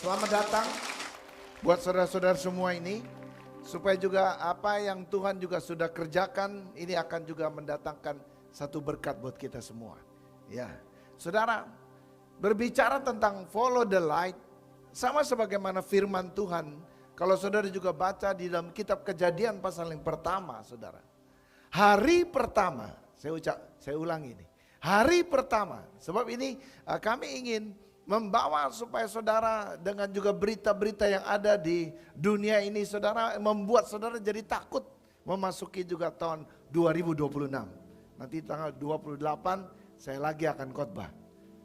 Selamat datang buat saudara-saudara semua ini. Supaya juga apa yang Tuhan juga sudah kerjakan, ini akan juga mendatangkan satu berkat buat kita semua. Ya, saudara, berbicara tentang follow the light, sama sebagaimana firman Tuhan. Kalau saudara juga baca di dalam kitab Kejadian pasal yang pertama, saudara. Hari pertama, saya ulangi ini. Hari pertama, sebab ini kami ingin membawa supaya saudara dengan juga berita-berita yang ada di dunia ini, saudara, membuat saudara jadi takut memasuki juga tahun 2026. Nanti tanggal 28 saya lagi akan khotbah.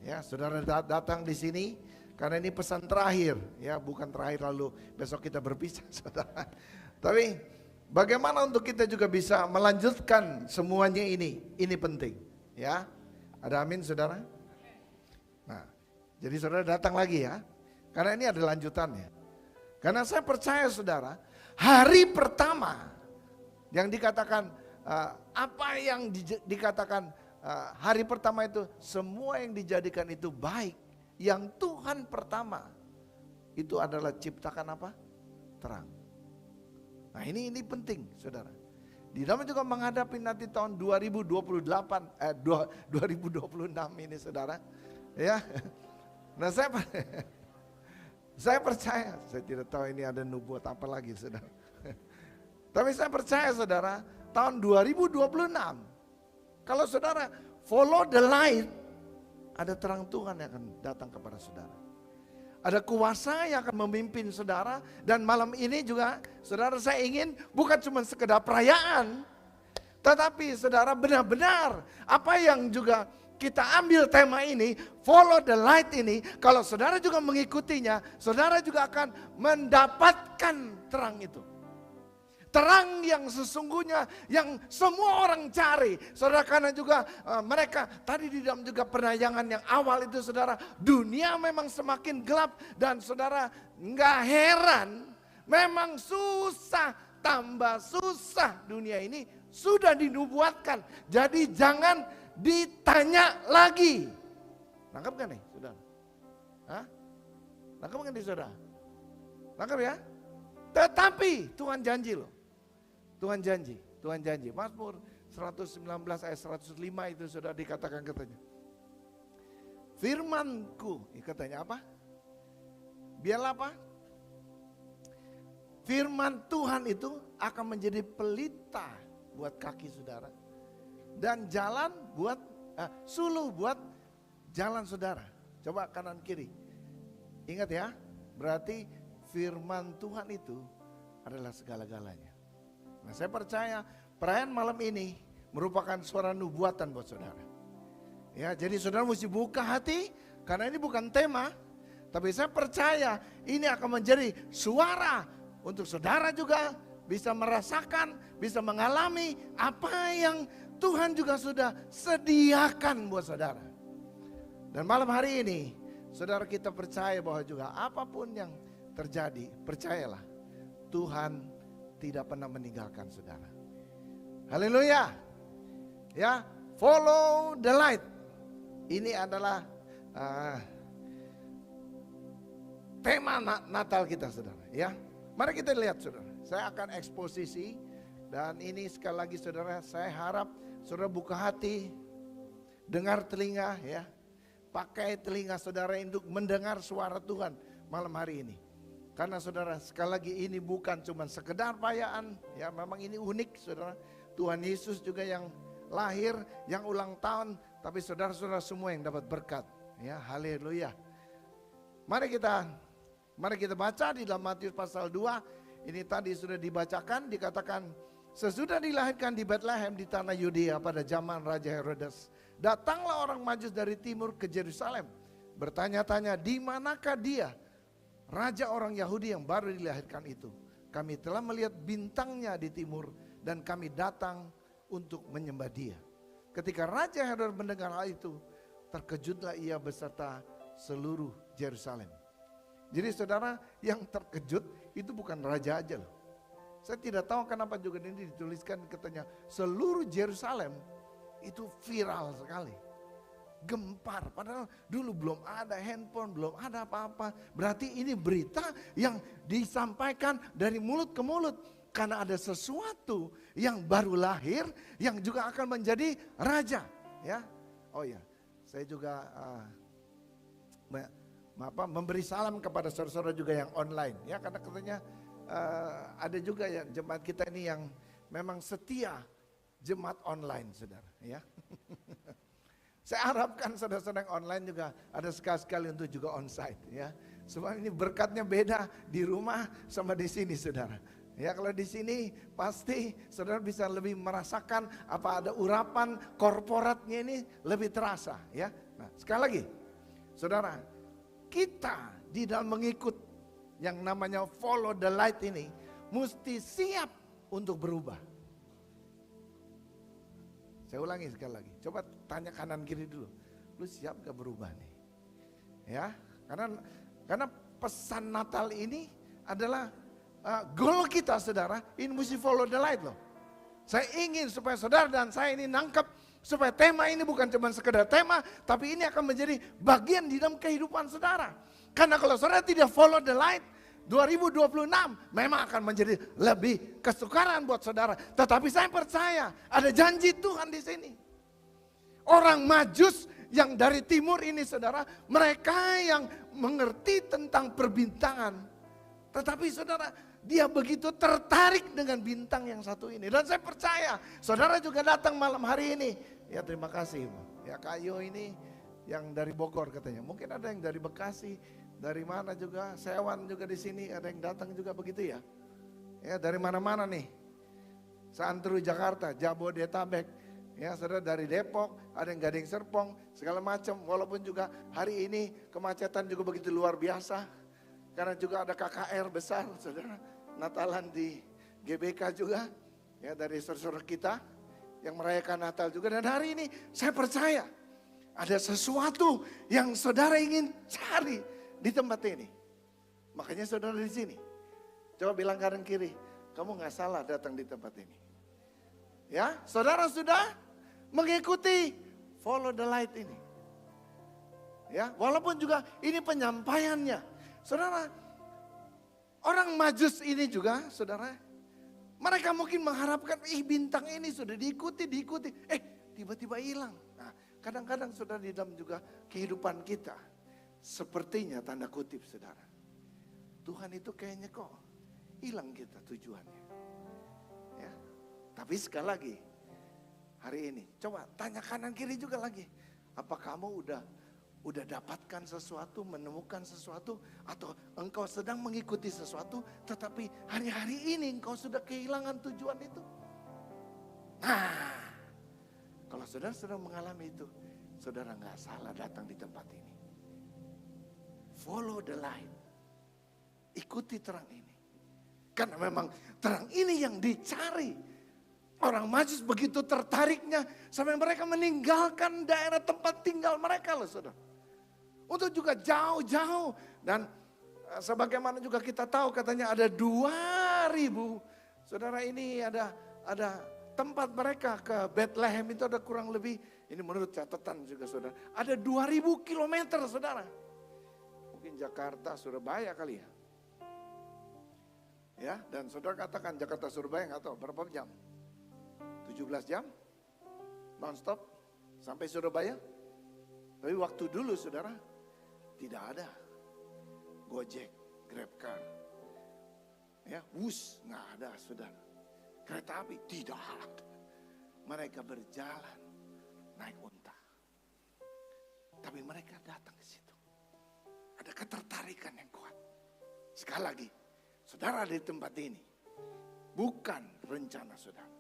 Ya, saudara datang di sini karena ini pesan terakhir, ya, bukan terakhir lalu besok kita berpisah, saudara. Tapi bagaimana untuk kita juga bisa melanjutkan semuanya ini penting, ya. Ada amin, saudara? Nah, jadi saudara datang lagi ya, karena ini ada lanjutannya. Karena saya percaya saudara, hari pertama yang dikatakan, apa yang dikatakan hari pertama itu, semua yang dijadikan itu baik. Yang Tuhan pertama, itu adalah ciptakan apa? Terang. Nah ini penting saudara. Di dalam juga menghadapi nanti tahun 2026 ini saudara. Ya. Nah saya percaya, saya tidak tahu ini ada nubuat apa lagi saudara. Tapi saya percaya saudara, tahun 2026, kalau saudara follow the light, ada terang Tuhan yang akan datang kepada saudara. Ada kuasa yang akan memimpin saudara. Dan malam ini juga saudara, saya ingin bukan cuma sekedar perayaan, tetapi saudara benar-benar apa yang juga kita ambil tema ini, follow the light ini, kalau saudara juga mengikutinya, saudara juga akan mendapatkan terang itu. Terang yang sesungguhnya, yang semua orang cari. Saudara, karena juga mereka tadi di dalam juga penayangan yang awal itu saudara, dunia memang semakin gelap. Dan saudara nggak heran, memang susah, tambah susah dunia ini sudah dinubuatkan. Jadi jangan ditanya lagi. Nangkap gak nih saudara? Hah? Nangkap gak nih saudara? Nangkap ya? Tetapi Tuhan janji loh. Tuhan janji. Mazmur 119 ayat 105 itu sudah dikatakan katanya. Firmanku, katanya apa? Biarlah apa? Firman Tuhan itu akan menjadi pelita buat kaki saudara. Dan jalan buat, suluh buat jalan saudara. Coba kanan kiri. Ingat ya, berarti firman Tuhan itu adalah segala-galanya. Nah saya percaya perayaan malam ini merupakan suara nubuatan buat saudara. Ya, jadi saudara mesti buka hati, karena ini bukan tema. Tapi saya percaya ini akan menjadi suara untuk saudara juga bisa merasakan, bisa mengalami apa yang Tuhan juga sudah sediakan buat saudara. Dan malam hari ini, saudara, kita percaya bahwa juga apapun yang terjadi, percayalah, Tuhan tidak pernah meninggalkan saudara. Haleluya. Ya, follow the light. Ini adalah tema Natal kita saudara. Ya, mari kita lihat saudara. Saya akan eksposisi. Dan ini sekali lagi saudara, saya harap saudara buka hati, dengar telinga ya. Pakai telinga saudara untuk mendengar suara Tuhan malam hari ini. Karena saudara, sekali lagi ini bukan cuma sekedar perayaan, ya memang ini unik saudara. Tuhan Yesus juga yang lahir, yang ulang tahun, tapi saudara-saudara semua yang dapat berkat. Ya, haleluya. Mari kita baca di dalam Matius pasal 2. Ini tadi sudah dibacakan, dikatakan sesudah dilahirkan di Bethlehem di tanah Yudea pada zaman Raja Herodes, datanglah orang Majus dari timur ke Yerusalem, bertanya-tanya, di manakah dia, Raja orang Yahudi yang baru dilahirkan itu? Kami telah melihat bintangnya di timur dan kami datang untuk menyembah dia. Ketika Raja Herodes mendengar hal itu, terkejutlah ia beserta seluruh Yerusalem. Jadi saudara, yang terkejut itu bukan raja aja loh. Saya tidak tahu kenapa juga ini dituliskan katanya seluruh Yerusalem itu viral sekali. gempar. Padahal dulu belum ada handphone, belum ada apa-apa. Berarti ini berita yang disampaikan dari mulut ke mulut. Karena ada sesuatu yang baru lahir, yang juga akan menjadi raja. Ya, oh ya, saya juga memberi salam kepada saudara-saudara juga yang online. Ya, karena katanya ada juga ya jemaat kita ini yang memang setia jemaat online, saudara. Ya. Saya harapkan saudara-saudara yang online juga ada sekali-sekali untuk juga onsite. Ya, sebab ini berkatnya beda di rumah sama di sini, saudara. Ya, kalau di sini pasti saudara bisa lebih merasakan apa ada urapan korporatnya ini lebih terasa. Ya, nah sekali lagi, saudara, kita di dalam mengikut yang namanya follow the light ini mesti siap untuk berubah. Saya ulangi sekali lagi, coba tanya kanan kiri dulu, lu siap gak berubah nih? Ya, karena pesan Natal ini adalah goal kita, saudara, ini mesti follow the light loh. Saya ingin supaya saudara dan saya ini nangkep supaya tema ini bukan cuma sekedar tema, tapi ini akan menjadi bagian di dalam kehidupan saudara. Karena kalau saudara tidak follow the light, 2026 memang akan menjadi lebih kesukaran buat saudara. Tetapi saya percaya ada janji Tuhan di sini. Orang Majus yang dari timur ini, saudara, mereka yang mengerti tentang perbintangan. Tetapi saudara, dia begitu tertarik dengan bintang yang satu ini. Dan saya percaya saudara juga datang malam hari ini. Ya terima kasih. Ya Kayo ini yang dari Bogor katanya. Mungkin ada yang dari Bekasi, dari mana juga. Sewan juga di sini ada yang datang juga begitu ya. Ya dari mana-mana nih. Santru Jakarta, Jabodetabek. Ya saudara dari Depok, ada yang Gading Serpong, segala macam. Walaupun juga hari ini kemacetan juga begitu luar biasa. Karena juga ada KKR besar, saudara, Natalan di GBK juga, ya dari saudara kita yang merayakan Natal juga. Dan hari ini saya percaya ada sesuatu yang saudara ingin cari di tempat ini. Makanya saudara di sini, coba bilang kanan kiri, kamu gak salah datang di tempat ini. Ya, saudara sudah mengikuti follow the light ini. Ya, walaupun juga ini penyampaiannya. Saudara, orang Majus ini juga, saudara, mereka mungkin mengharapkan, bintang ini sudah diikuti, tiba-tiba hilang. Nah, kadang-kadang saudara di dalam juga kehidupan kita, sepertinya tanda kutip saudara, Tuhan itu kayaknya kok hilang kita tujuannya. Ya, tapi sekali lagi, hari ini, coba tanya kanan kiri juga lagi, apa kamu udah dapatkan sesuatu, menemukan sesuatu, atau engkau sedang mengikuti sesuatu, tetapi hari-hari ini engkau sudah kehilangan tujuan itu. Nah, kalau saudara sedang mengalami itu, saudara gak salah datang di tempat ini. Follow the light. Ikuti terang ini. Karena memang terang ini yang dicari. Orang Majus begitu tertariknya sampai mereka meninggalkan daerah tempat tinggal mereka loh saudara. Untuk juga jauh-jauh. Dan sebagaimana juga kita tahu katanya ada 2.000. Saudara ini ada tempat mereka ke Bethlehem itu ada kurang lebih. Ini menurut catatan juga saudara. Ada 2.000 kilometer saudara. Mungkin Jakarta, Surabaya kali ya. Ya, dan saudara katakan Jakarta, Surabaya gak tahu berapa jam. 17 jam. Non-stop sampai Surabaya. Tapi waktu dulu saudara. Tidak ada Gojek, GrabCar, ya, Wus nggak ada, saudara. Kereta api tidak ada. Mereka berjalan naik unta. Tapi mereka datang ke situ. Ada ketertarikan yang kuat. Sekali lagi, saudara di tempat ini bukan rencana saudara,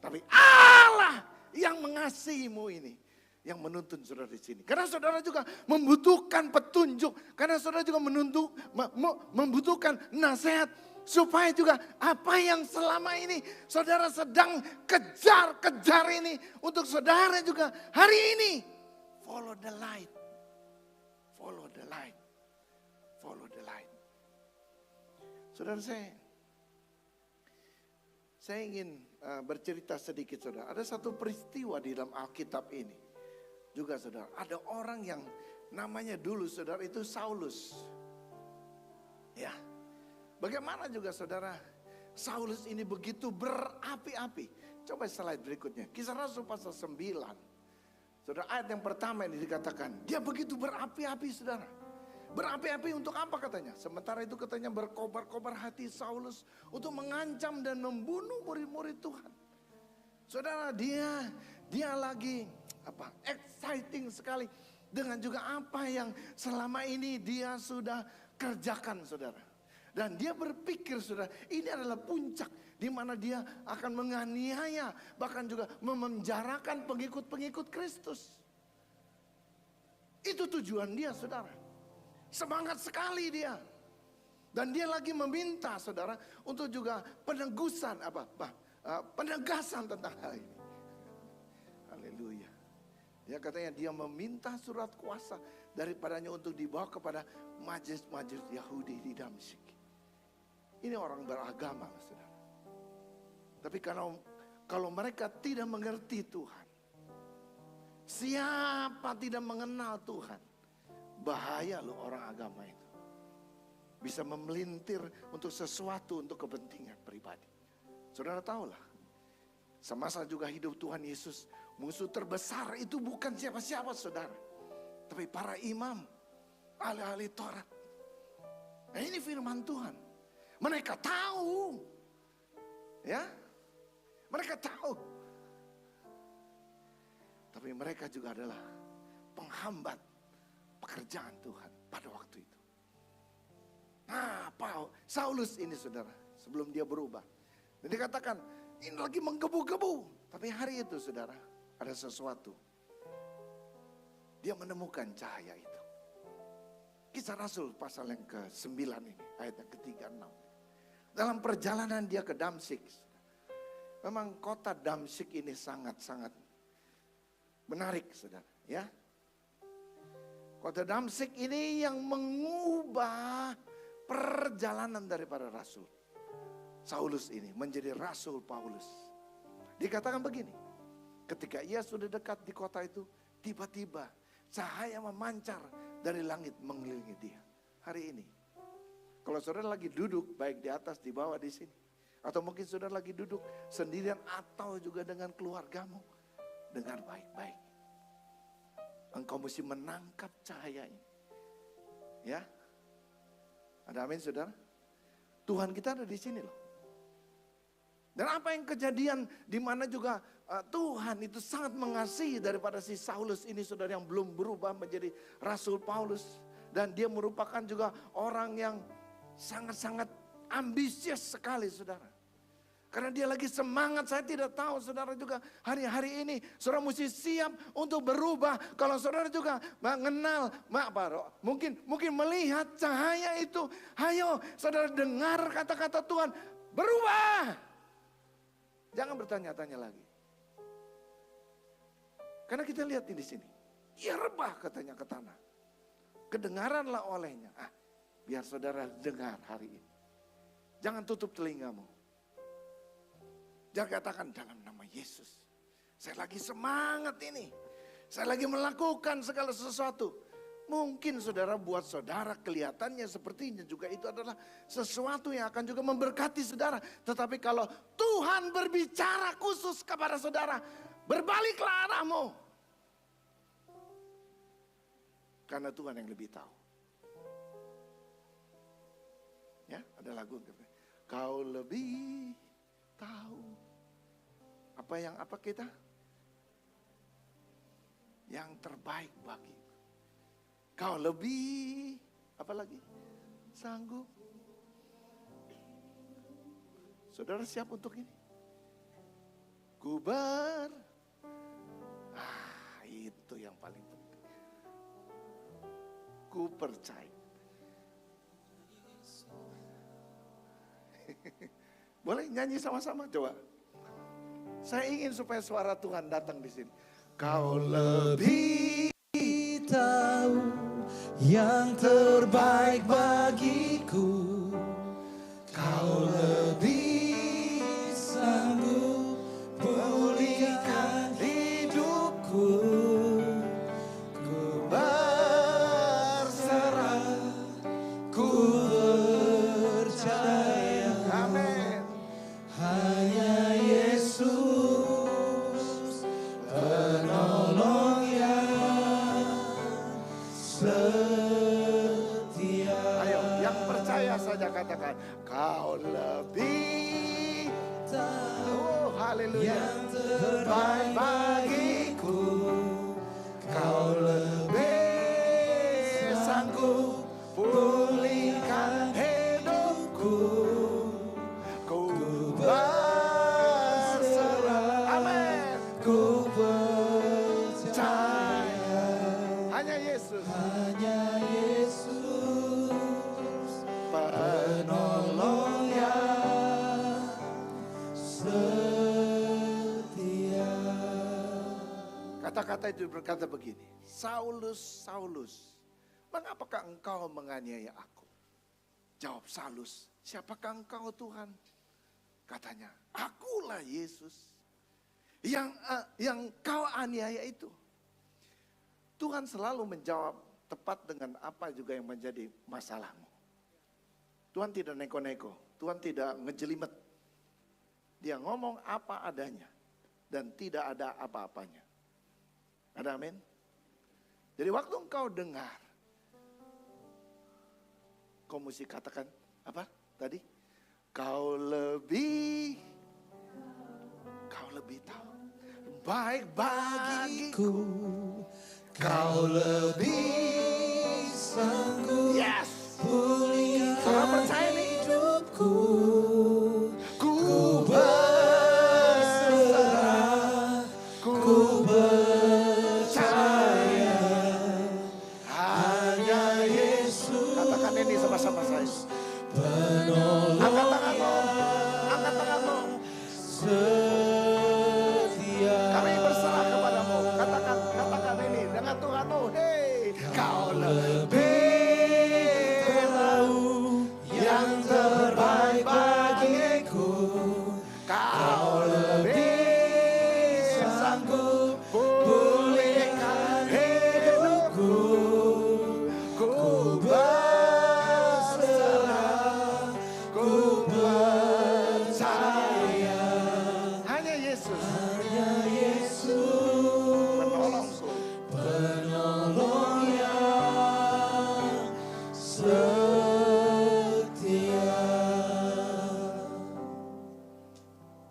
tapi Allah yang mengasihimu ini. Yang menuntun saudara di sini. Karena saudara juga membutuhkan petunjuk. Karena saudara juga membutuhkan nasihat. Supaya juga apa yang selama ini saudara sedang kejar ini. Untuk saudara juga hari ini. Follow the light. Follow the light. Follow the light. Saudara saya ingin bercerita sedikit saudara. Ada satu peristiwa di dalam Alkitab ini. juga saudara, ada orang yang namanya dulu saudara itu Saulus. Ya, bagaimana juga saudara, Saulus ini begitu berapi-api. Coba slide berikutnya, Kisah Rasul pasal 9. Saudara, ayat yang pertama ini dikatakan, dia begitu berapi-api saudara. Berapi-api untuk apa katanya? Sementara itu katanya berkobar-kobar hati Saulus untuk mengancam dan membunuh murid-murid Tuhan. Saudara, dia lagi exciting sekali dengan juga apa yang selama ini dia sudah kerjakan saudara. Dan dia berpikir saudara, ini adalah puncak di mana dia akan menganiaya, bahkan juga memenjarakan pengikut-pengikut Kristus. Itu tujuan dia saudara. Semangat sekali dia. Dan dia lagi meminta saudara untuk juga penegusan penegasan tentang hal ini. Haleluya. Ya, katanya dia meminta surat kuasa daripadanya untuk dibawa kepada majelis-majelis Yahudi di Damsyik. Ini orang beragama saudara. Tapi kalau mereka tidak mengerti Tuhan, siapa tidak mengenal Tuhan, bahaya loh orang agama itu. Bisa memelintir untuk sesuatu untuk kepentingan pribadi. Saudara tahulah, semasa juga hidup Tuhan Yesus, musuh terbesar itu bukan siapa-siapa saudara, tapi para imam, ahli-ahli Taurat. Nah, ini firman Tuhan. Mereka tahu, ya, mereka tahu. Tapi mereka juga adalah penghambat pekerjaan Tuhan pada waktu itu. Nah, Saulus ini saudara, sebelum dia berubah. Dan dikatakan, ini lagi menggebu-gebu. Tapi hari itu saudara, ada sesuatu. Dia menemukan cahaya itu. Kisah Rasul pasal yang ke-9 ini, ayat yang ke-36. Dalam perjalanan dia ke Damsyik. Memang kota Damsyik ini sangat-sangat menarik saudara, ya. Kota Damsyik ini yang mengubah perjalanan daripada Rasul Saulus ini menjadi Rasul Paulus. Dikatakan begini, ketika ia sudah dekat di kota itu, tiba-tiba cahaya memancar dari langit mengelilingi dia. Hari ini, kalau saudara lagi duduk baik di atas, di bawah, di sini, atau mungkin saudara lagi duduk sendirian atau juga dengan keluargamu, dengar baik-baik. Engkau mesti menangkap cahaya ini. Ya. Ada amin saudara? Tuhan kita ada di sini loh. Dan apa yang kejadian di mana juga Tuhan itu sangat mengasihi daripada si Saulus ini saudara, yang belum berubah menjadi Rasul Paulus. Dan dia merupakan juga orang yang sangat-sangat ambisius sekali saudara. Karena dia lagi semangat. Saya tidak tahu saudara juga hari-hari ini saudara mesti siap untuk berubah. Kalau saudara juga mengenal, mungkin melihat cahaya itu. Ayo saudara dengar kata-kata Tuhan, berubah. Jangan bertanya-tanya lagi. Karena kita lihat di sini, ia rebah katanya ke tanah. Kedengaranlah olehnya. Biar saudara dengar hari ini. Jangan tutup telingamu. Jangan katakan dalam nama Yesus. Saya lagi semangat ini. Saya lagi melakukan segala sesuatu. Mungkin saudara, buat saudara kelihatannya sepertinya juga itu adalah sesuatu yang akan juga memberkati saudara. Tetapi kalau Tuhan berbicara khusus kepada saudara, berbaliklah arahmu. Karena Tuhan yang lebih tahu. Ya, ada lagu. Kau lebih tahu apa kita yang terbaik bagi kau, lebih apa lagi sanggup. Saudara siap untuk ini? Itu yang paling penting. Ku percaya. Boleh nyanyi sama-sama coba. Saya ingin supaya suara Tuhan datang di sini. Kau lebih tahu yang terbaik bagiku. Kau lebih sanggup pulihkan hidupku. percaya saja, katakan, kau lebih tahu, haleluya, yang terbaik bagiku. Kau lebih sanggup pulihkan hidupku. ku berserah, amin, Ku percaya hanya Yesus, hanya Yesus penolong yang setia. Kata-kata itu berkata begini, Saulus, Saulus, mengapakah engkau menganiaya aku? Jawab Saulus, siapakah engkau Tuhan? Katanya, akulah Yesus yang kau aniaya itu. Tuhan selalu menjawab tepat dengan apa juga yang menjadi masalahmu. Tuhan tidak neko-neko, Tuhan tidak ngejelimet. Dia ngomong apa adanya dan tidak ada apa-apanya. Ada amin? Jadi waktu engkau dengar, kau mesti katakan apa tadi? Kau lebih tahu. Baik bagiku. Kau lebih sanggup Yes. pulihkan Saudara percaya nih? hidupku. Ku Berserah, ku percaya hanya Yesus katakan ini sama-sama saya. penolong Angkat tanganmu. Angkat tanganmu. setia. Kami berserah kepadamu. Katakan ini dengan Tuhanmu. Hey, kau lebih Tahu yang terbaik bagiku. Kau lebih sanggup pulihkan hidupku. Ku berserah, ku percaya. Hanya Yesus Hanya Yesus menolongku. penolong yang setia.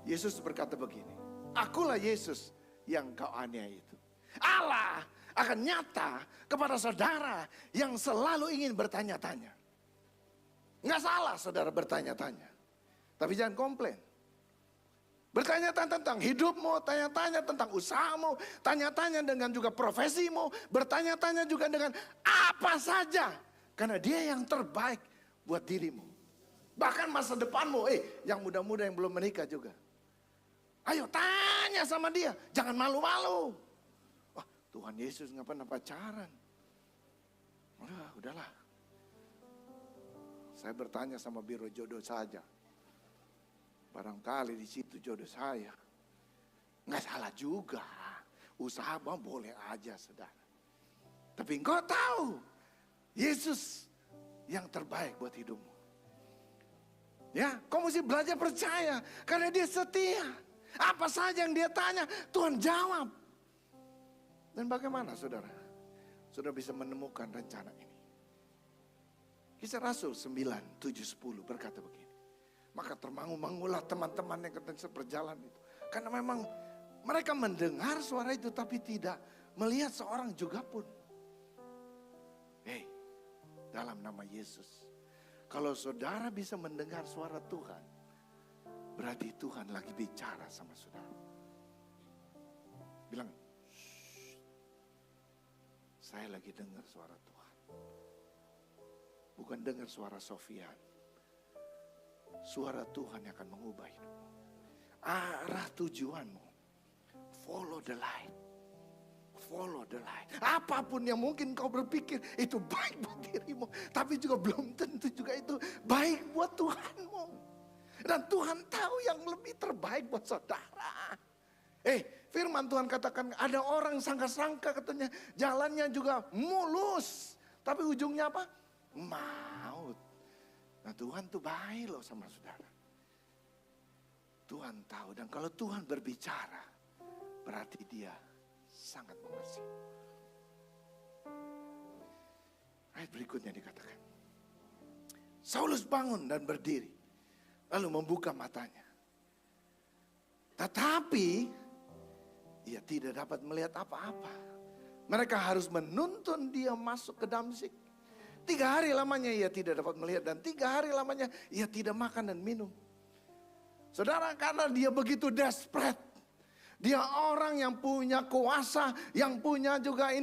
Yesus berkata begini, akulah Yesus yang kau aniaya itu. Allah akan nyata kepada saudara yang selalu ingin bertanya-tanya. Nggak salah saudara bertanya-tanya, tapi jangan komplain. Bertanya-tanya tentang hidupmu, tanya-tanya tentang usahamu, tanya-tanya dengan juga profesimu, bertanya-tanya juga dengan apa saja. Karena dia yang terbaik buat dirimu. Bahkan masa depanmu, yang muda-muda yang belum menikah juga. Ayo tanya sama dia, jangan malu-malu. Wah, Tuhan Yesus nggak pernah pacaran. Udahlah. Saya bertanya sama biro jodoh saja. Barangkali di situ jodoh saya. Nggak salah juga. Usaha boleh aja, saudara. Tapi engkau tahu, Yesus yang terbaik buat hidupmu. Ya, kau mesti belajar percaya karena dia setia. Apa saja yang dia tanya, Tuhan jawab. Dan bagaimana saudara? Saudara bisa menemukan rencana ini. Kisah Rasul 9, 7, 10 berkata begini. Maka termangu-mangulah teman-teman yang seperjalan itu. Karena memang mereka mendengar suara itu tapi tidak melihat seorang juga pun. Dalam nama Yesus. Kalau saudara bisa mendengar suara Tuhan, berarti Tuhan lagi bicara sama saudara. Bilang, saya lagi dengar suara Tuhan. Bukan dengar suara Sofian. Suara Tuhan yang akan mengubah hidupmu. Arah tujuanmu. Follow the light. Follow the light. Apapun yang mungkin kau berpikir itu baik buat dirimu. Tapi juga belum tentu juga itu baik buat Tuhanmu. Dan Tuhan tahu yang lebih terbaik buat saudara. Firman Tuhan katakan ada orang sangka-sangka katanya jalannya juga mulus. Tapi ujungnya apa? Maut. Nah Tuhan tuh baik loh sama saudara. Tuhan tahu dan kalau Tuhan berbicara berarti dia sangat mengasihi. Ayat berikutnya dikatakan. Saulus bangun dan berdiri. Lalu membuka matanya. Tetapi ia tidak dapat melihat apa-apa. Mereka harus menuntun dia masuk ke Damsyik. 3 hari lamanya ia tidak dapat melihat. Dan 3 hari lamanya ia tidak makan dan minum. Saudara, karena dia begitu desperate. Dia orang yang punya kuasa, yang punya juga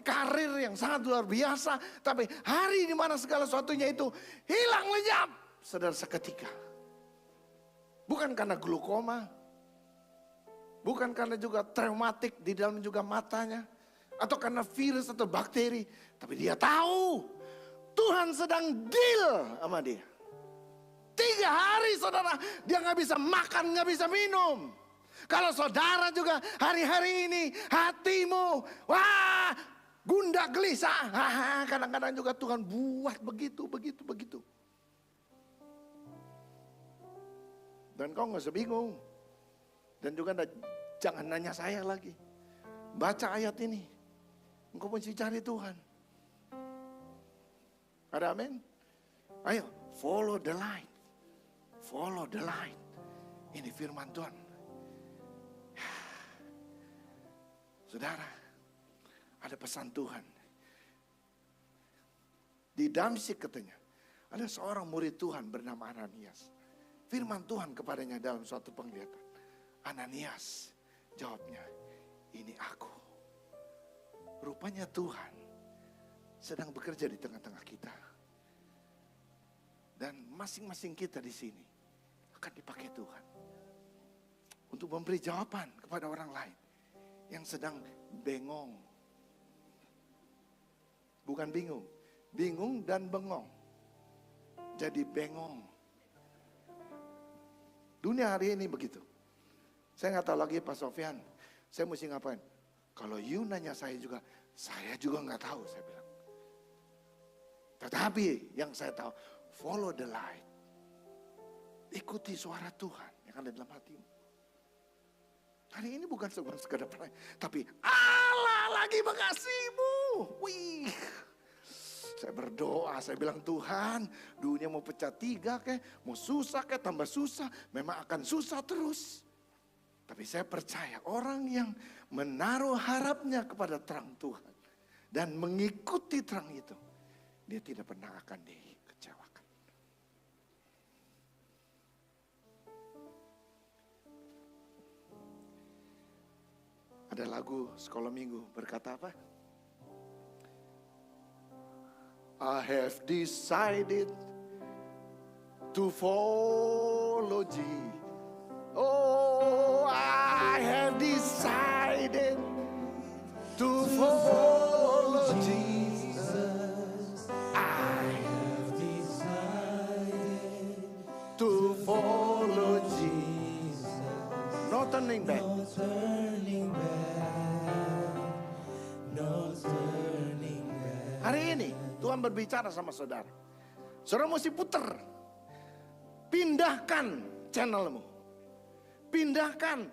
karir yang sangat luar biasa. Tapi hari di mana segala sesuatunya itu hilang lenyap, saudara, seketika. Bukan karena glukoma, bukan karena juga traumatik di dalam juga matanya, atau karena virus atau bakteri. Tapi dia tahu Tuhan sedang deal sama dia. 3 hari saudara, dia gak bisa makan, gak bisa minum. Kalau saudara juga hari-hari ini hatimu, wah, gundah gelisah. Kadang-kadang juga Tuhan buat begitu. Dan kau gak usah bingung. Dan juga jangan nanya saya lagi. Baca ayat ini. Engkau mesti cari Tuhan. Ada amin? Ayo, follow the light. Follow the light. Ini firman Tuhan. Saudara, ada pesan Tuhan. Di Damsyik katanya, ada seorang murid Tuhan bernama Ananias. Firman Tuhan kepadanya dalam suatu penglihatan. Ananias, jawabnya, ini aku. Rupanya Tuhan sedang bekerja di tengah-tengah kita. Dan masing-masing kita di sini akan dipakai Tuhan untuk memberi jawaban kepada orang lain yang sedang bengong. Bukan bingung. Bingung dan bengong. Jadi bengong. Dunia hari ini begitu. Saya gak tahu lagi Pak Sofyan, saya mesti ngapain. Kalau you nanya saya juga gak tahu, saya bilang. Tetapi yang saya tahu, follow the light. Ikuti suara Tuhan yang ada dalam hatimu. Hari ini bukan sekedar perayaan, tapi Allah lagi mengasihimu. Wih, saya berdoa, saya bilang Tuhan, dunia mau pecah 3 mau susah tambah susah, memang akan susah terus. Tapi saya percaya orang yang menaruh harapnya kepada terang Tuhan dan mengikuti terang itu, dia tidak pernah akan dikecewakan. Ada lagu sekolah minggu berkata apa? I have decided to follow Jesus. Oh, I have decided to follow Jesus. I have decided to follow Jesus. No turning back. No turning back. No turning back. Hari ini Tuhan berbicara sama saudara. Saudara mesti puter. Pindahkan channelmu. Pindahkan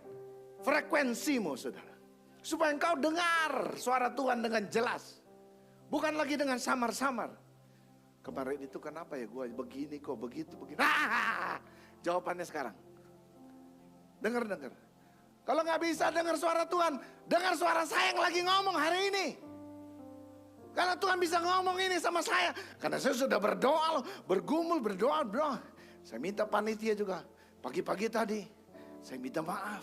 frekuensimu, saudara. Supaya engkau dengar suara Tuhan dengan jelas. Bukan lagi dengan samar-samar. Kemarin itu kenapa ya gue begini kok begitu begini. Jawabannya sekarang. Dengar. Kalau gak bisa dengar suara Tuhan, dengar suara saya yang lagi ngomong hari ini. Karena Tuhan bisa ngomong ini sama saya. Karena saya sudah berdoa loh, bergumul, berdoa. Saya minta panitia juga. Pagi-pagi tadi, saya minta maaf.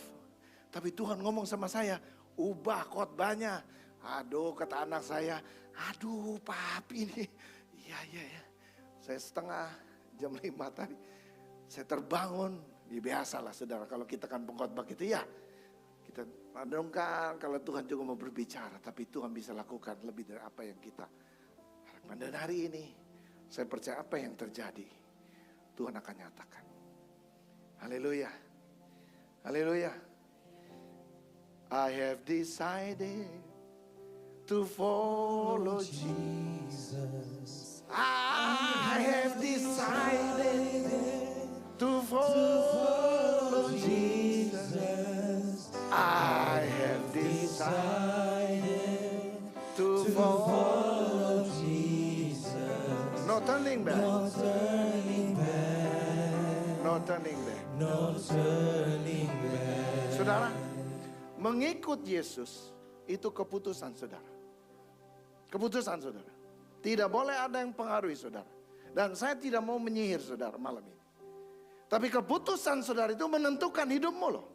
Tapi Tuhan ngomong sama saya, ubah khotbahnya. Aduh, kata anak saya, aduh papi ini. Iya. Saya setengah jam 5 tadi. Saya terbangun. Ya biasalah saudara, kalau kita kan pengkhotbah gitu ya. Kita adungkan kalau Tuhan juga mau berbicara. Tapi Tuhan bisa lakukan lebih dari apa yang kita harapkan. Dan hari ini, saya percaya apa yang terjadi, Tuhan akan nyatakan. Haleluya. Haleluya. I have decided to follow Jesus. I have decided to follow Jesus. I have decided to follow Jesus. No turning turning back. No turning back. No turning back. No turning back. Saudara, mengikut Yesus itu keputusan saudara. Keputusan saudara. Tidak boleh ada yang pengaruhi saudara. Dan saya tidak mau menyihir saudara malam ini. Tapi keputusan saudara itu menentukan hidupmu loh.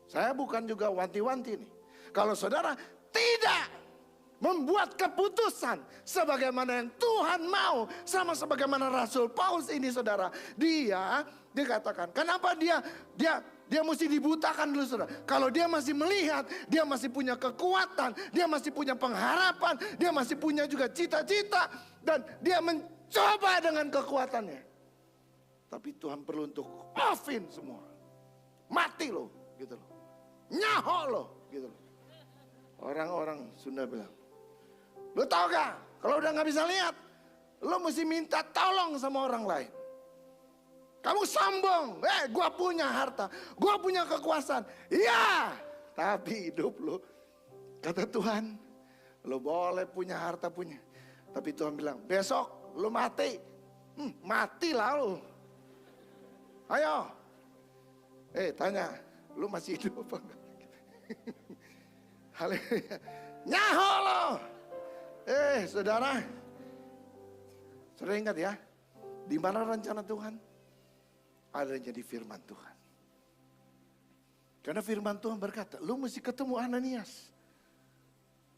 Saya bukan juga wanti-wanti nih. Kalau saudara tidak membuat keputusan sebagaimana yang Tuhan mau, sama sebagaimana Rasul Paulus ini saudara, dia katakan, kenapa dia mesti dibutakan dulu saudara. Kalau dia masih melihat, dia masih punya kekuatan, dia masih punya pengharapan, dia masih punya juga cita-cita, dan dia mencoba dengan kekuatannya. Tapi Tuhan perlu untuk offin semua, mati loh, gitu loh, nyaho loh, gitu loh. Orang-orang Sunda bilang, lu tau gak? Kalau udah gak bisa lihat, lu mesti minta tolong sama orang lain. Kamu sombong, gua punya harta, gua punya kekuasaan. Iya, tapi hidup lu, kata Tuhan, lu boleh punya harta punya. Tapi Tuhan bilang, besok lu mati. Mati lah lu. Ayo. Tanya, lu masih hidup apa enggak? Haleluya. Nyaho lo. Saudara. Saudara ingat ya, di mana rencana Tuhan? Adanya di firman Tuhan. Karena firman Tuhan berkata, lu mesti ketemu Ananias.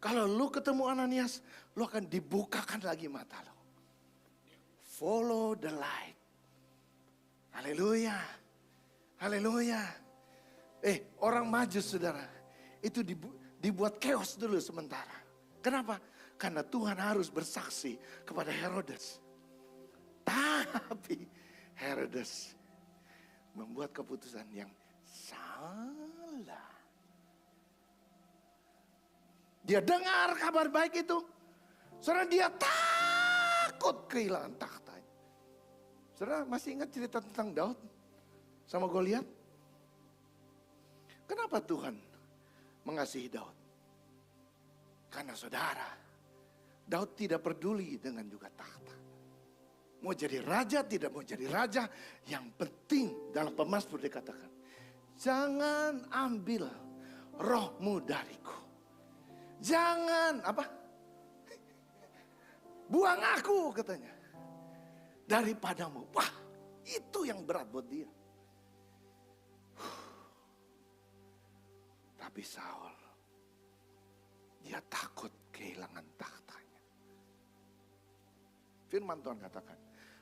Kalau lu ketemu Ananias, lu akan dibukakan lagi mata lo. Follow the light. Haleluya. Haleluya. Orang maju saudara, itu dibuat chaos dulu sementara. Kenapa? Karena Tuhan harus bersaksi kepada Herodes. Tapi Herodes membuat keputusan yang salah. Dia dengar kabar baik itu. Saudara, dia takut kehilangan tahtanya. Saudara masih ingat cerita tentang Daud sama Goliat? Kenapa Tuhan mengasihi Daud? Karena saudara, Daud tidak peduli dengan juga tahta. Mau jadi raja, tidak mau jadi raja, yang penting dalam Pemazmur dikatakan, jangan ambil rohmu dariku. Jangan buang aku katanya daripadamu. Wah, itu yang berat buat dia. Tapi Saul, dia takut kehilangan tahtanya. Firman Tuhan katakan,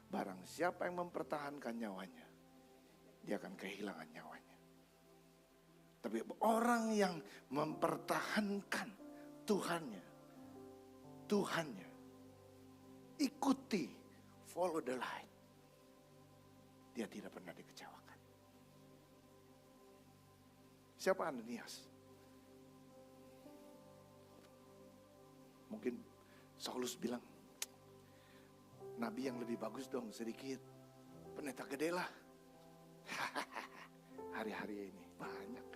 barang siapa yang mempertahankan nyawanya, dia akan kehilangan nyawanya. Tapi orang yang mempertahankan Tuhannya, ikuti, follow the light, dia tidak pernah dikecewakan. Siapa Ananias? Mungkin Saulus bilang, nabi yang lebih bagus dong sedikit, pendeta gede lah. Hari-hari ini banyak.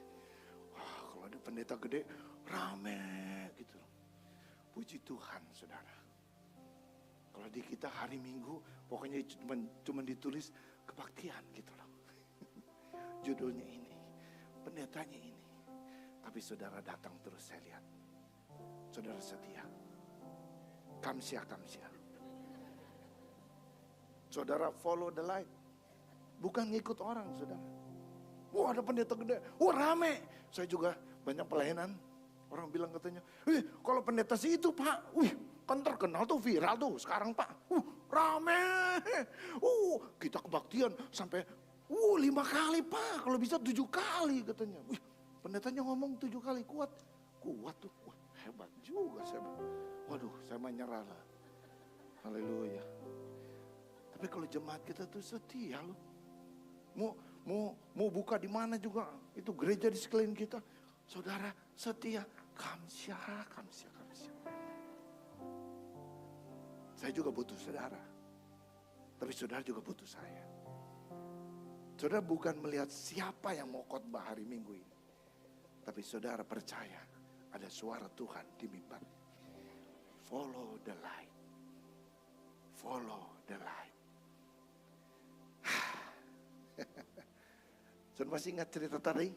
Wah, kalau ada pendeta gede rame gitu. Puji Tuhan saudara. Kalau di kita hari Minggu pokoknya cuma ditulis kebaktian gitu loh. Judulnya ini, pendetanya ini. Tapi saudara datang terus saya lihat. Saudara setia. Kamsia. Saudara follow the light. Bukan ngikut orang saudara. Wah, ada pendeta gede. Wah, rame. Saya juga banyak pelayanan. Orang bilang katanya, kalau pendeta sih itu pak, kan terkenal tuh, viral tuh sekarang pak. Rame. Kita kebaktian sampai 5 kali pak. Kalau bisa 7 kali katanya. Pendetanya ngomong 7 kali, kuat tuh. Wah, hebat juga saya. Waduh, saya menyerah lah. Haleluya. Tapi kalau jemaat kita tuh setia loh. Mau buka di mana juga, itu gereja di sekeliling kita. Saudara setia, kamsia. Saya juga butuh saudara. Tapi saudara juga butuh saya. Saudara bukan melihat siapa yang mau khotbah hari Minggu ini. Tapi saudara percaya ada suara Tuhan di mimbar. Follow the light. Follow the light. Saudara masih ingat cerita tadi?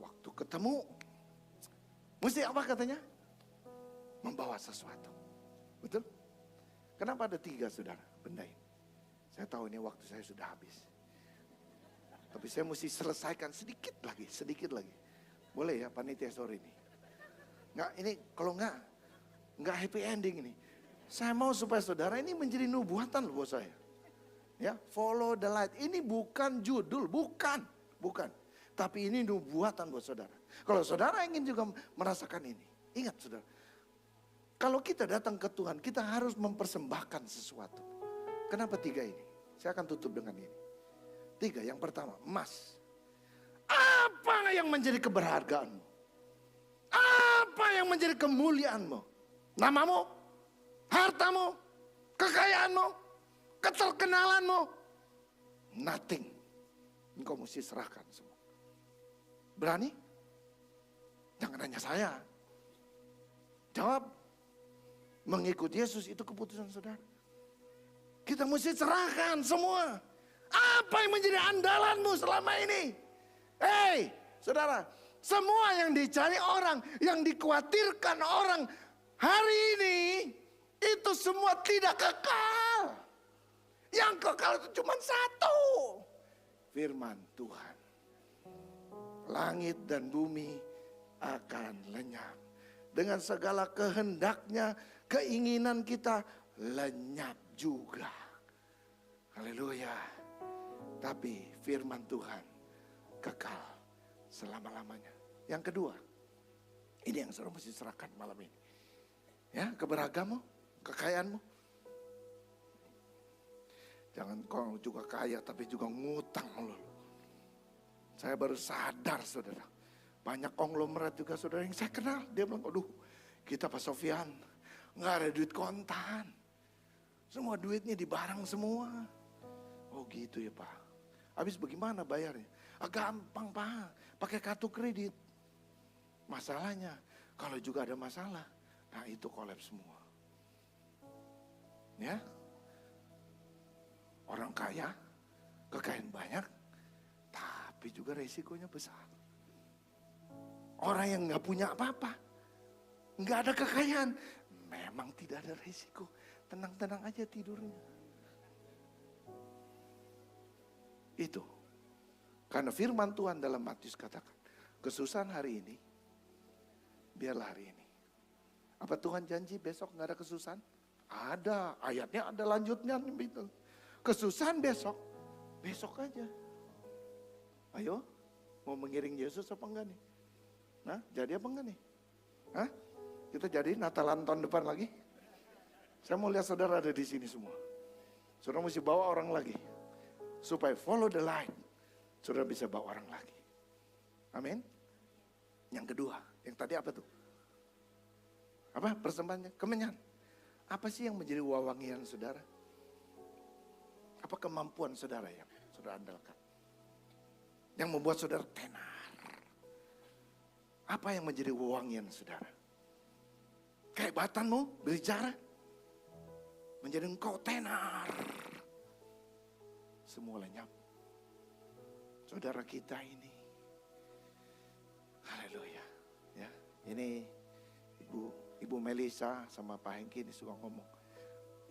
Waktu ketemu, mesti apa katanya? Membawa sesuatu. Betul? Kenapa ada 3 saudara benda ini? Saya tahu ini waktu saya sudah habis. Tapi saya mesti selesaikan sedikit lagi. Boleh ya panitia sore ini? Nggak, ini kalau nggak happy ending ini. Saya mau supaya saudara ini menjadi nubuatan loh buat saya. Ya, follow the light. Ini bukan judul, bukan. Tapi ini nubuatan buat saudara. Kalau saudara ingin juga merasakan ini, ingat saudara. Kalau kita datang ke Tuhan, kita harus mempersembahkan sesuatu. Kenapa 3 ini? Saya akan tutup dengan ini. 3, yang pertama, emas. Apa yang menjadi keberhargaanmu? Apa yang menjadi kemuliaanmu? Namamu, hartamu, kekayaanmu, keterkenalanmu. Nothing. Engkau mesti serahkan semua. Berani? Jangan hanya saya. Jawab. Mengikut Yesus itu keputusan saudara. Kita mesti serahkan semua. Apa yang menjadi andalanmu selama ini? Hei, saudara, semua yang dicari orang, yang dikhawatirkan orang hari ini, itu semua tidak kekal. Yang kekal itu cuma satu. Firman Tuhan. Langit dan bumi akan lenyap. Dengan segala kehendaknya, keinginan kita lenyap juga. Haleluya. Tapi firman Tuhan kekal selama-lamanya. Yang kedua, ini yang saudara mesti serahkan malam ini. Ya, keberagamanmu, kekayaanmu. Jangan kau juga kaya tapi juga ngutang melulu. Saya baru sadar saudara. Banyak konglomerat juga saudara yang saya kenal. Dia bilang, aduh kita Pak Sofian nggak ada duit kontan. Semua duitnya di barang semua. Oh gitu ya Pak. Habis bagaimana bayarnya? Gampang Pak. Pakai kartu kredit. Masalahnya kalau juga ada masalah. Nah itu kolaps semua. Ya. Orang kaya. Kekayaan banyak. Tapi juga resikonya besar. Orang yang gak punya apa-apa. Gak ada kekayaan. Memang tidak ada resiko. Tenang-tenang aja tidurnya. Itu. Karena firman Tuhan dalam Matius katakan. Kesusahan hari ini. Biarlah hari ini. Apa Tuhan janji besok gak ada kesusahan? Ada. Ayatnya ada lanjutnya. Kesusahan besok. Besok aja. Ayo. Mau mengiring Yesus apa enggak nih? Nah, jadi apa enggak nih? Hah? Kita jadi Natalan tahun depan lagi? Saya mau lihat saudara ada di sini semua. Saudara mesti bawa orang lagi. Supaya follow the light. Saudara bisa bawa orang lagi. Amin. Yang kedua, yang tadi apa tuh? Apa persembahannya? Kemenyan. Apa sih yang menjadi wewangian saudara? Apa kemampuan saudara yang saudara andalkan? Yang membuat saudara tenar. Apa yang menjadi wewangian saudara? Kehebatanmu berbicara. Menjadi engkau tenar. Semua lenyap. Saudara kita ini. Haleluya. Ya, ini Ibu Melisa sama Pak Hengki ini suka ngomong.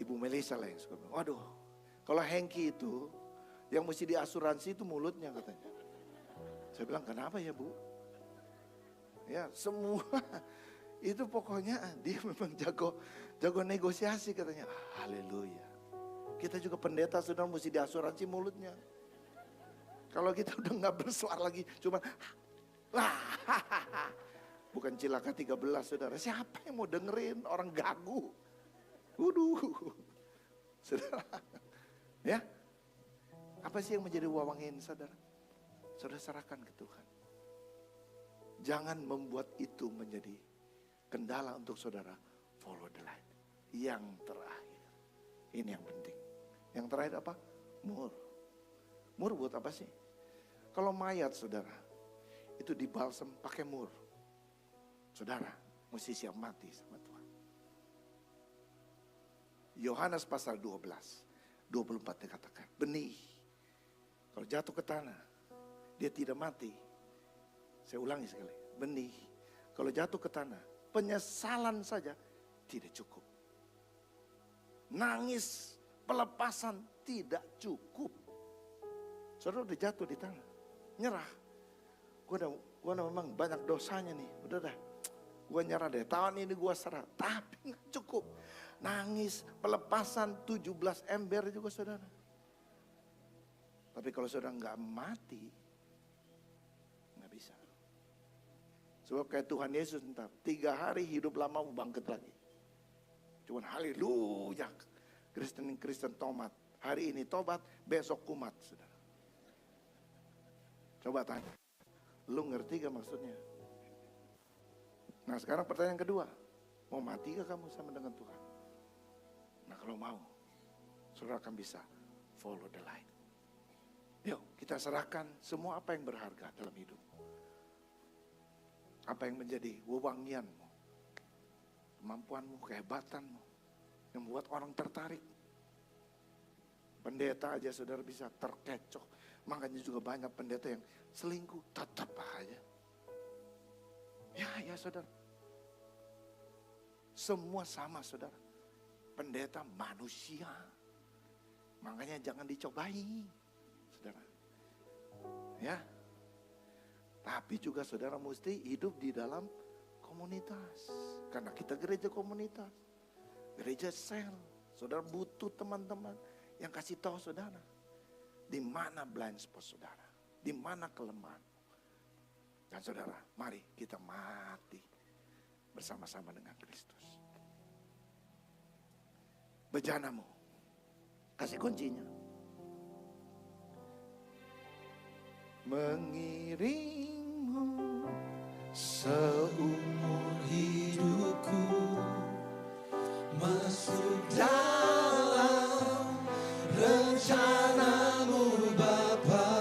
Ibu Melisa lah yang suka ngomong. Waduh, kalau Hengki itu yang mesti diasuransi itu mulutnya katanya. Saya bilang kenapa ya Bu? Ya semua itu pokoknya dia memang jago negosiasi katanya. Haleluya. Kita juga pendeta sudah mesti diasuransi mulutnya. Kalau kita udah nggak bersuara lagi, cuma bukan cilaka 13 saudara. Siapa yang mau dengerin orang gagu? Waduh, saudara. Ya, apa sih yang menjadi wewangian saudara? Saudara serahkan ke Tuhan. Jangan membuat itu menjadi kendala untuk saudara follow the light. Yang terakhir, ini yang penting. Yang terakhir apa? Mur. Mur buat apa sih? Kalau mayat saudara, itu dibalsem pakai mur. Saudara, mesti siap mati sama Tuhan. Yohanes pasal 12, 24 dikatakan, benih Kalau jatuh ke tanah, dia tidak mati. Saya ulangi sekali, benih. Kalau jatuh ke tanah, penyesalan saja tidak cukup. Nangis, pelepasan tidak cukup. Saudara udah jatuh di tanah, nyerah. Gue memang banyak dosanya nih, udah dah. Gue nyerah deh, tahun ini gue serah. Tapi gak cukup. Nangis, pelepasan 17 ember juga saudara. Tapi kalau saudara gak mati, gak bisa. Sebab kayak Tuhan Yesus entah 3 hari hidup lama mau bangkit lagi. Cuman haleluya. Kristen tomat. Hari ini tobat, besok kumat saudara. Coba tanya. Lu ngerti gak maksudnya? Nah sekarang pertanyaan kedua. Mau mati gak kamu sama dengan Tuhan? Nah kalau mau, saudara akan bisa follow the light. Yuk kita serahkan semua apa yang berharga dalam hidup. Apa yang menjadi wewangianmu, kemampuanmu, kehebatanmu, yang membuat orang tertarik. Pendeta aja saudara bisa terkecoh. Makanya juga banyak pendeta yang selingkuh, tetap aja. Ya saudara. Semua sama saudara. Pendeta manusia. Makanya jangan dicobai saudara. Ya. Tapi juga saudara mesti hidup di dalam komunitas. Karena kita gereja komunitas. Gereja sel. Saudara butuh teman-teman yang kasih tahu saudara. Di mana blind spot saudara. Di mana kelemahan. Dan saudara, mari kita mati bersama-sama dengan Kristus. Bejanamu, kasih kuncinya. Mengiringmu seumur hidupku, masuk dalam rencanamu Bapa.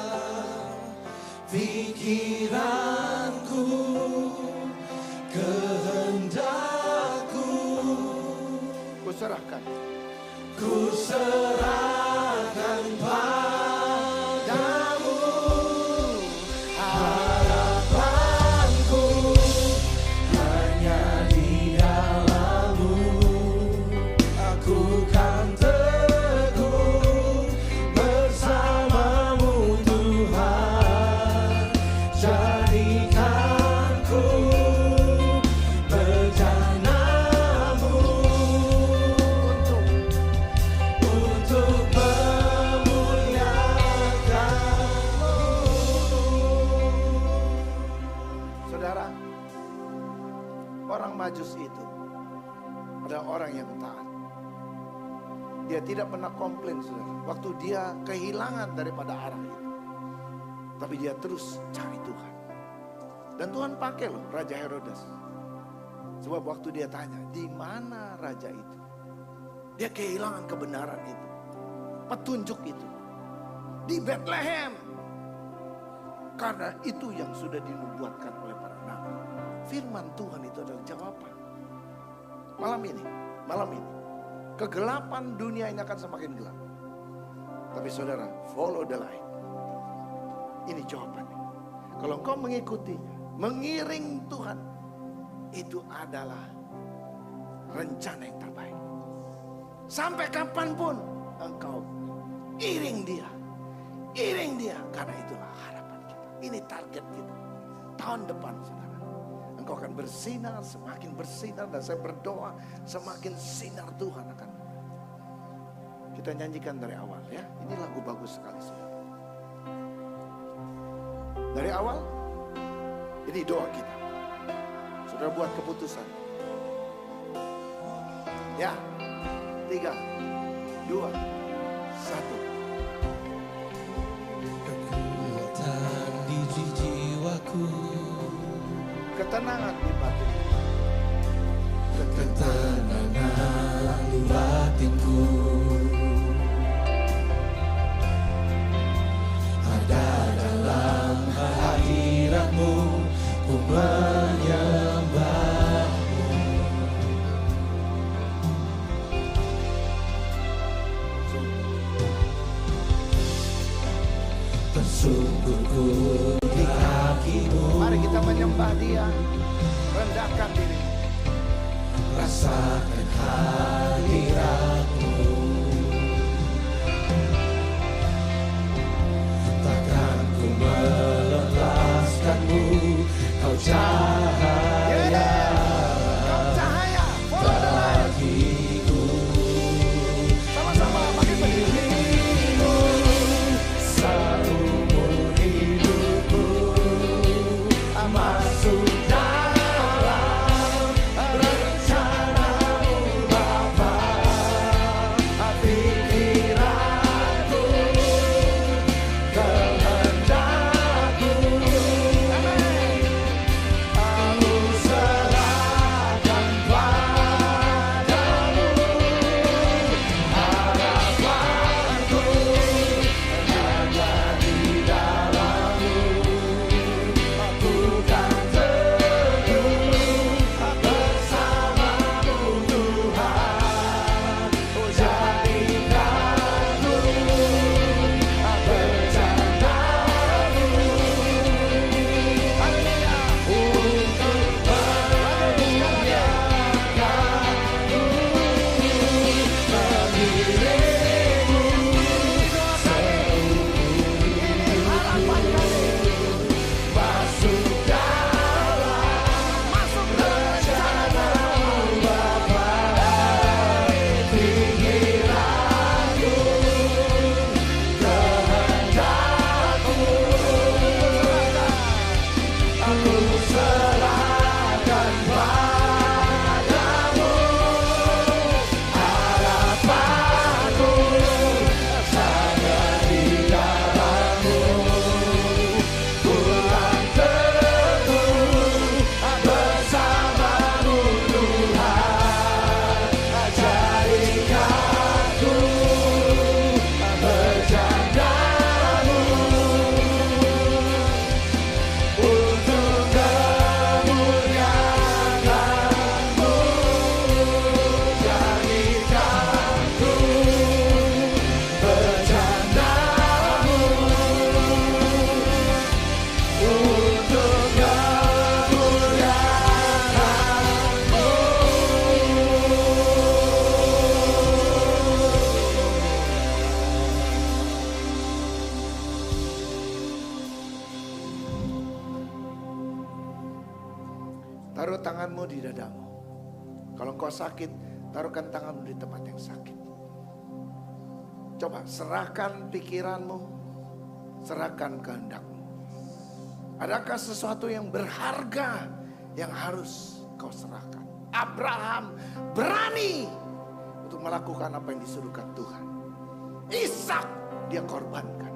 Pikiranku, kehendakku, kuserahkan padamu. Harapanku hanya di dalam-Mu. Aku kan teguh bersama-Mu Tuhan. Jadikanku bejana-Mu untuk memuliakan-Mu. saudara. Orang Majus itu adalah orang yang taat. Dia tidak pernah komplain saudara. Waktu dia kehilangan daripada arah itu. Tapi dia terus cari Tuhan. Dan Tuhan pakai loh Raja Herodes. Sebab waktu dia tanya, di mana raja itu? Dia kehilangan kebenaran itu. Petunjuk itu. Di Bethlehem. Karena itu yang sudah dinubuatkan oleh para nabi. Firman Tuhan itu adalah jawaban. Malam ini. Kegelapan dunia ini akan semakin gelap. Tapi saudara, follow the light. Ini jawabannya. Kalau engkau mengikutinya, mengiring Tuhan, itu adalah rencana yang terbaik. Sampai kapanpun engkau iring dia. Karena itulah harapan kita. Ini target kita. Tahun depan saudara. Engkau akan bersinar, semakin bersinar. Dan saya berdoa semakin sinar Tuhan akan. Kita nyanyikan dari awal ya. Ini lagu bagus sekali saudara. Dari awal, ini doa kita. Saudara buat keputusan. Ya, 3, 2, 1. Kekuatan di jiwaku, Ketenangan di batin. ketenangan di batinku. Ada dalam hadirat-Mu, ku menyembah-Mu. sungguhku di kaki-Mu. Mari kita menyembah Dia, rendahkan diri, rasakan hadirat-Mu. Takkan ku melepaskan-Mu, Kau cahaya bagiku. sama-sama makin berdiri. Seumur hidupku masuk dalam rencana-Mu Bapa. Pikiranku, kehendakku, aku serahkan padamu. Harapanku hanya di dalam-Mu. Aku kan teguh bersama-Mu Tuhan. Oh, jadikan ku bercanda-Mu untuk memuliakan-Mu. Berdiriku masuk dalam rencana-Mu Bapa. Pikiranku, kehendakku, aku serahkan padamu. Harapanku sangat di dalam-Mu. Ku kan teguh bersama-Mu Tuhan. Jadikan ku bercanda-Mu untuk kemuliaan-Mu. Jadikan ku bercanda-Mu untuk Taruh tanganmu di dadamu. Kalau engkau sakit, taruhkan tanganmu di tempat yang sakit. Coba serahkan pikiranmu, serahkan kehendakmu. Adakah sesuatu yang berharga yang harus kau serahkan? Abraham berani untuk melakukan apa yang disuruhkan Tuhan. Ishak dia korbankan.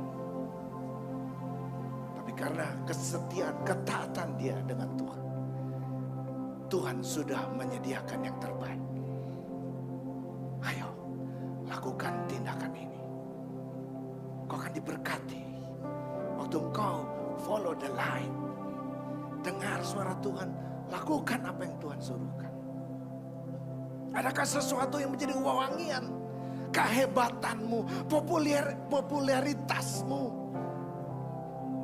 Tapi karena kesetiaan, ketaatan dia dengan Tuhan, Tuhan sudah menyediakan yang terbaik. Ayo, lakukan tindakan ini. Kau akan diberkati. Waktu engkau follow the line, dengar suara Tuhan, lakukan apa yang Tuhan suruhkan. Adakah sesuatu yang menjadi wewangian? Kehebatanmu, popularitasmu,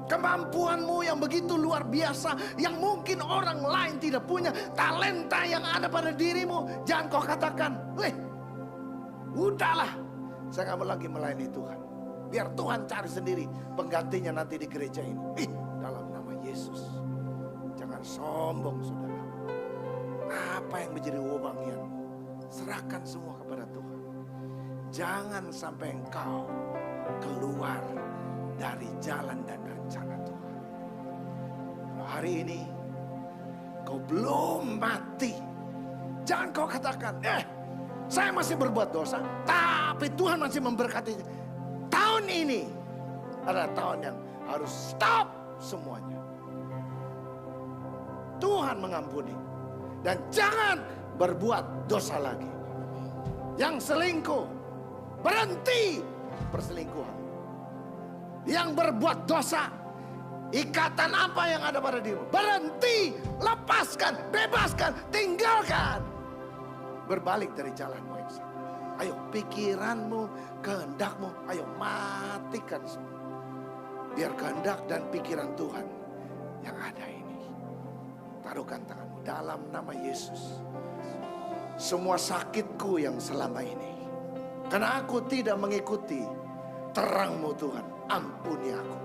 kemampuanmu yang begitu luar biasa, yang mungkin orang lain tidak punya, talenta yang ada pada dirimu. Jangan kau katakan, udahlah, saya gak mau lagi melayani Tuhan. Biar Tuhan cari sendiri penggantinya nanti di gereja ini. Dalam nama Yesus, jangan sombong saudara. Apa yang menjadi wewangianmu, serahkan semua kepada Tuhan. Jangan sampai engkau keluar dari jalan dan rencana Tuhan. Kalau hari ini kau belum mati, jangan kau katakan, saya masih berbuat dosa, tapi Tuhan masih memberkati. Tahun ini adalah tahun yang harus stop semuanya. Tuhan mengampuni. Dan jangan berbuat dosa lagi. Yang selingkuh, berhenti perselingkuhan. Yang berbuat dosa, ikatan apa yang ada pada dirimu, berhenti, lepaskan, bebaskan, tinggalkan. Berbalik dari jalanmu yang salah. Ayo pikiranmu, kehendakmu, ayo matikan semua. Biar kehendak dan pikiran Tuhan yang ada ini. Taruhkan tanganmu dalam nama Yesus. Semua sakitku yang selama ini, karena aku tidak mengikuti terang-Mu Tuhan, ampuni aku.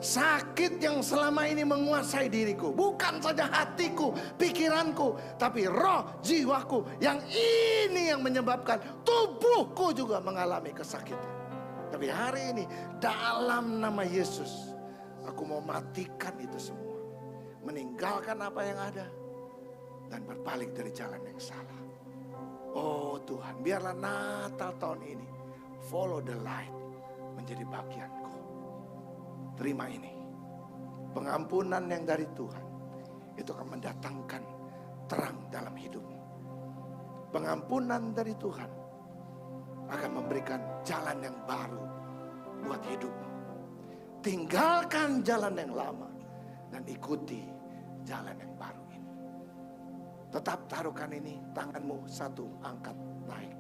Sakit yang selama ini menguasai diriku, bukan saja hatiku, pikiranku, tapi roh, jiwaku, yang ini yang menyebabkan tubuhku juga mengalami kesakitan. Tapi hari ini dalam nama Yesus, aku mau matikan itu semua, meninggalkan apa yang ada dan berbalik dari jalan yang salah. Oh Tuhan, biarlah Natal tahun ini follow the light menjadi bagianku. Terima ini, pengampunan yang dari Tuhan itu akan mendatangkan terang dalam hidupmu. Pengampunan dari Tuhan akan memberikan jalan yang baru buat hidupmu. Tinggalkan jalan yang lama dan ikuti jalan yang baru ini. Tetap taruhkan ini, tanganmu satu angkat naik.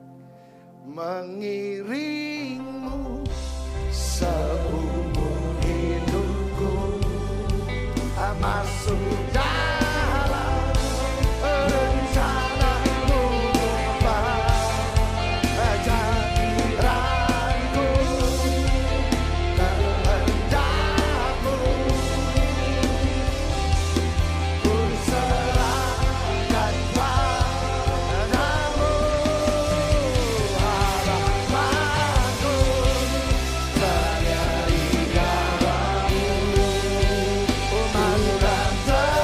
Mengiringmu seumur hidupku, masuk dalam rencana-Mu Bapa. Jalanku, kehendak-Mu, ku serahkan padamu. Harapanku hanya di dalam-Mu. Umatkan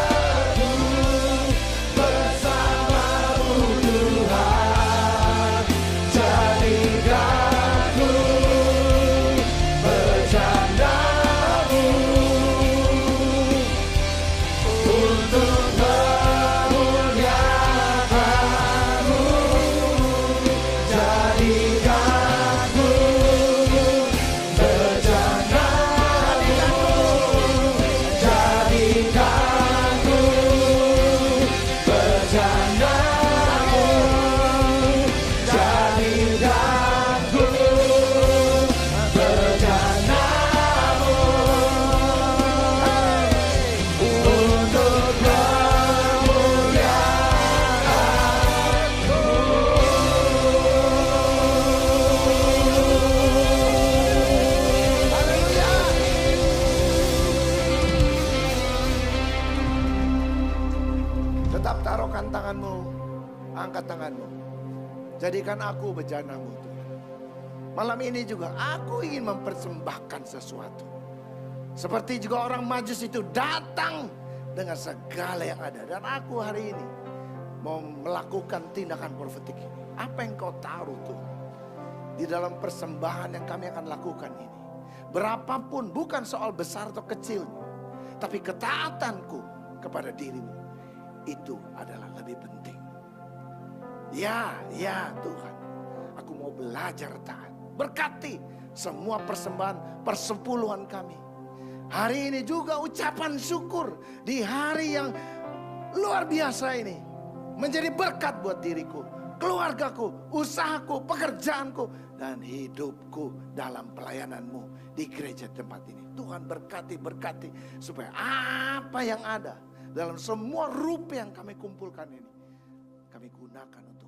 teguh bersama-Mu Tuhan. Jadikanku bercanda-Mu untuk memuliakan-Mu. Jadikanku bercanda-Mu. Jadikanku bercanda-Mu. Jadikanku bercanda-Mu. Untuk memuliakan-Mu. Haleluya. Tetap taruhkan tanganmu, angkat tanganmu. Jadikan aku bejana-Mu Tuhan. Malam ini juga aku ingin mempersembahkan sesuatu. Seperti juga orang Majus itu datang dengan segala yang ada. Dan aku hari ini mau melakukan tindakan profetik ini. Apa yang kau taruh Tuhan di dalam persembahan yang kami akan lakukan ini. Berapapun, bukan soal besar atau kecilnya, tapi ketaatanku kepada dirimu itu adalah lebih penting. Ya Tuhan, aku mau belajar taat. Berkati semua persembahan persepuluhan kami. Hari ini juga ucapan syukur di hari yang luar biasa ini menjadi berkat buat diriku, keluargaku, usahaku, pekerjaanku, dan hidupku dalam pelayanan-Mu di gereja tempat ini. Tuhan berkati supaya apa yang ada dalam semua rupiah yang kami kumpulkan ini, kami gunakan untuk